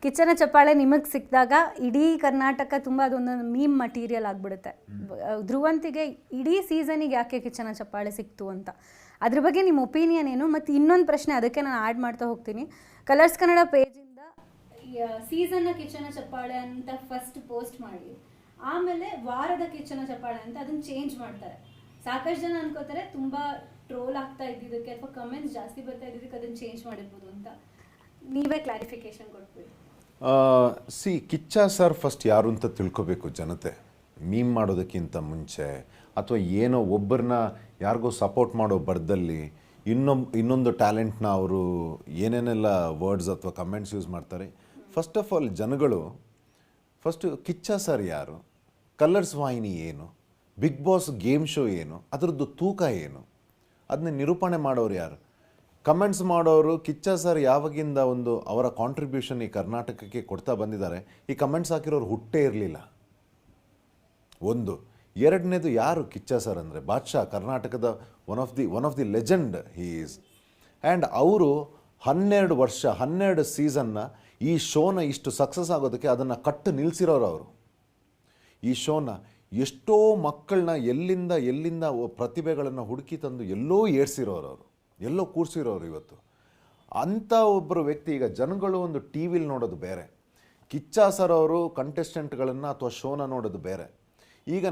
ಕಿಚ್ಚನ ಚಪ್ಪಾಳೆ ನಿಮಗೆ ಸಿಕ್ಕಿದಾಗ ಇಡೀ ಕರ್ನಾಟಕ ತುಂಬ ಅದೊಂದು ಮೀಮ್ ಮಟೀರಿಯಲ್ ಆಗಿಬಿಡುತ್ತೆ. ಧ್ರುವಂತಿಗೆ ಇಡೀ ಸೀಸನಿಗೆ ಯಾಕೆ ಕಿಚ್ಚನ ಚಪ್ಪಾಳೆ ಸಿಕ್ತು ಅಂತ, ಅದ್ರ ಬಗ್ಗೆ ನಿಮ್ಮ ಒಪಿನಿಯನ್ ಏನು? ಮತ್ತು ಇನ್ನೊಂದು ಪ್ರಶ್ನೆ ಅದಕ್ಕೆ ನಾನು ಆ್ಯಡ್ ಮಾಡ್ತಾ ಹೋಗ್ತೀನಿ. ಕಲರ್ಸ್ ಕನ್ನಡ ಪೇಜಿಂದ ಸೀಸನ್ನ ಕಿಚ್ಚನ ಚಪ್ಪಾಳೆ ಅಂತ ಫಸ್ಟ್ ಪೋಸ್ಟ್ ಮಾಡಿ ಆಮೇಲೆ ವಾರದ ಕಿಚ್ಚನ ಚಪ್ಪಾಳೆ ಅಂತ ಅದನ್ನು ಚೇಂಜ್ ಮಾಡ್ತಾರೆ. ಸಾಕಷ್ಟು ಜನ ಅನ್ಕೋತಾರೆ ತುಂಬ ಟ್ರೋಲ್ ಆಗ್ತಾ ಇದ್ದಿದ್ದಕ್ಕೆ ಅಥವಾ ಕಮೆಂಟ್ಸ್ ಜಾಸ್ತಿ ಬರ್ತಾ ಇದ್ದಿದ್ದಕ್ಕೆ ಅದನ್ನು ಚೇಂಜ್ ಮಾಡಿರ್ಬೋದು ಅಂತ. ನೀವೇ ಕ್ಲಾರಿಫಿಕೇಶನ್ ಕೊಟ್ಬಿಡಿ. ಕಿಚ್ಚ ಸರ್ ಫಸ್ಟ್ ಯಾರು ಅಂತ ತಿಳ್ಕೊಬೇಕು ಜನತೆ, ಮೀಮ್ ಮಾಡೋದಕ್ಕಿಂತ ಮುಂಚೆ ಅಥವಾ ಏನೋ ಒಬ್ಬರನ್ನ ಯಾರಿಗೋ ಸಪೋರ್ಟ್ ಮಾಡೋ ಬರ್ದಲ್ಲಿ ಇನ್ನೊಂದು ಟ್ಯಾಲೆಂಟ್ನ ಅವರು ಏನೇನೆಲ್ಲ ವರ್ಡ್ಸ್ ಅಥವಾ ಕಮೆಂಟ್ಸ್ ಯೂಸ್ ಮಾಡ್ತಾರೆ. ಫಸ್ಟ್ ಆಫ್ ಆಲ್ ಜನಗಳು ಫಸ್ಟು ಕಿಚ್ಚ ಸರ್ ಯಾರು, ಕಲರ್ಸ್ ವಾಹಿನಿ ಏನು, ಬಿಗ್ ಬಾಸ್ ಗೇಮ್ ಶೋ ಏನು, ಅದರದ್ದು ತೂಕ ಏನು, ಅದನ್ನ ನಿರೂಪಣೆ ಮಾಡೋರು ಯಾರು, ಕಮೆಂಟ್ಸ್ ಮಾಡೋರು ಕಿಚ್ಚ ಸರ್ ಯಾವಾಗಿಂದ ಒಂದು ಅವರ ಕಾಂಟ್ರಿಬ್ಯೂಷನ್ ಈ ಕರ್ನಾಟಕಕ್ಕೆ ಕೊಡ್ತಾ ಬಂದಿದ್ದಾರೆ. ಈ ಕಮೆಂಟ್ಸ್ ಹಾಕಿರೋರು ಹುಟ್ಟೇ ಇರಲಿಲ್ಲ. ಒಂದು ಎರಡನೇದು ಯಾರು ಕಿಚ್ಚ ಸರ್ ಅಂದರೆ ಬಾದ್ಶಾ, ಕರ್ನಾಟಕದ one of the legend he is. And ಅವರು 12 ವರ್ಷ 12 ಸೀಸನ್ನ ಈ ಶೋನ ಇಷ್ಟು ಸಕ್ಸಸ್ ಆಗೋದಕ್ಕೆ ಅದನ್ನು ಕಟ್ಟು ನಿಲ್ಲಿಸಿರೋರು ಅವರು. ಈ ಶೋನ ಎಷ್ಟೋ ಮಕ್ಕಳನ್ನ ಎಲ್ಲಿಂದ ಪ್ರತಿಭೆಗಳನ್ನು ಹುಡುಕಿ ತಂದು ಎಲ್ಲೋ ಏರ್ಸಿರೋರು ಅವರು, ಎಲ್ಲೋ ಕೂರಿಸಿರೋರು. ಇವತ್ತು ಅಂಥ ಒಬ್ಬರು ವ್ಯಕ್ತಿ ಈಗ ಜನಗಳು ಒಂದು ಟಿ ವಿಲಿ ನೋಡೋದು ಬೇರೆ, ಕಿಚ್ಚ ಸರ್ ಅವರು ಕಂಟೆಸ್ಟೆಂಟ್ಗಳನ್ನು ಅಥವಾ ಶೋನ ನೋಡೋದು ಬೇರೆ. ಈಗ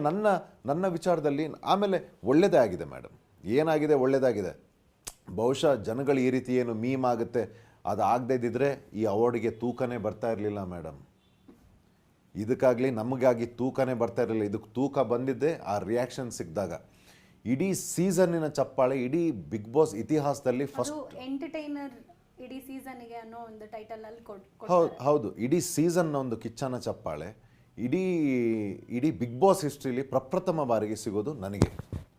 ನನ್ನ ವಿಚಾರದಲ್ಲಿ ಆಮೇಲೆ ಒಳ್ಳೆಯದೇ ಆಗಿದೆ ಮೇಡಮ್. ಏನಾಗಿದೆ? ಒಳ್ಳೆಯದಾಗಿದೆ. ಬಹುಶಃ ಜನಗಳು ಈ ರೀತಿ ಏನು ಮೀಮ್ ಆಗುತ್ತೆ ಅದು ಆಗದೇ ಇದ್ದಿದ್ರೆ ಈ ಅವಾರ್ಡಿಗೆ ತೂಕನೇ ಬರ್ತಾ ಇರಲಿಲ್ಲ ಮೇಡಮ್. ಇದಕ್ಕಾಗಲಿ ನಮಗಾಗಿ ತೂಕನೇ ಬರ್ತಾ ಇರಲಿಲ್ಲ. ಇದಕ್ಕೆ ತೂಕ ಬಂದಿದ್ದೆ ಆ ರಿಯಾಕ್ಷನ್ ಸಿಕ್ಕಿದಾಗ. ಇಡೀ ಸೀಸನ್ನಿನ ಚಪ್ಪಾಳೆ ಇಡೀ ಬಿಗ್ ಬಾಸ್ ಇತಿಹಾಸದಲ್ಲಿ ಫಸ್ಟ್ ಎಂಟರ್ಟೈನರ್ ಇಡೀ ಸೀಸನ್ಗೆ ಅನ್ನೋ ಒಂದು ಟೈಟಲ್ ಅಲ್ಲಿ ಹೌದು, ಇಡೀ ಸೀಸನ್ನ ಒಂದು ಕಿಚ್ಚನ ಚಪ್ಪಾಳೆ ಇಡೀ ಬಿಗ್ ಬಾಸ್ ಹಿಸ್ಟ್ರಿಲಿ ಪ್ರಪ್ರಥಮ ಬಾರಿಗೆ ಸಿಗೋದು ನನಗೆ.